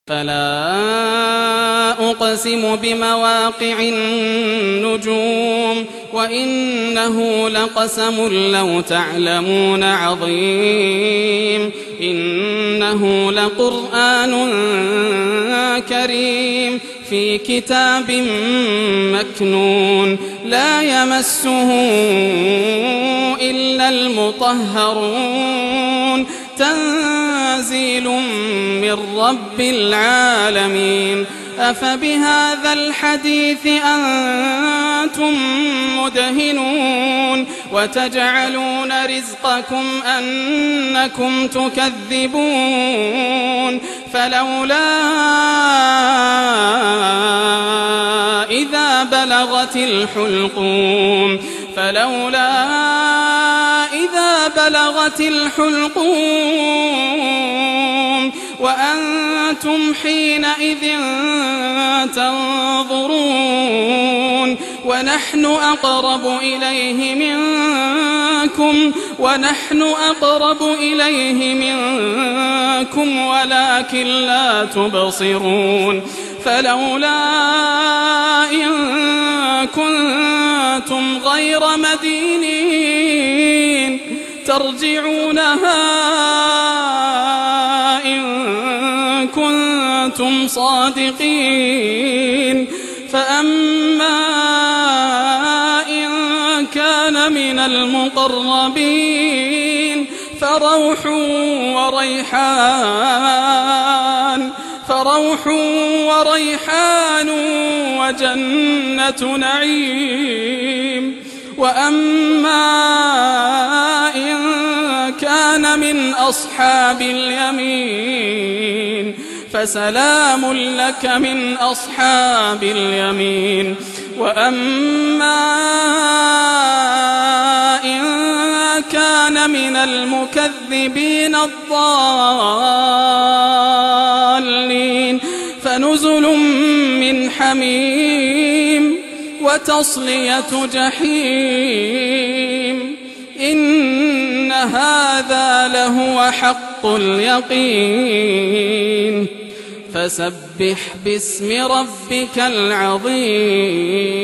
فلا أقسم بمواقع النجوم وإنه لقسم لو تعلمون عظيم إنه لقرآن كريم في كتاب مكنون لا يمسه إلا المطهرون تنزيل من رب العالمين أفبهذا الحديث أنتم مدهنون وتجعلون رزقكم أنكم تكذبون فلولا إذا بلغت الحلقوم وأنتم حينئذ تنظرون ونحن أقرب إليه منكم ولكن لا تبصرون فلولا إن كنتم غير مدينين ترجعونها إن كنتم صادقين فأما إن كان من المقربين فروح وريحان وجنة نعيم وأما إن كان من أصحاب اليمين فسلام لك من أصحاب اليمين وأما إن كان من المكذبين الضالين فنزل من حميم وتصلية جحيم إن هذا لهو حق اليقين فسبح باسم ربك العظيم.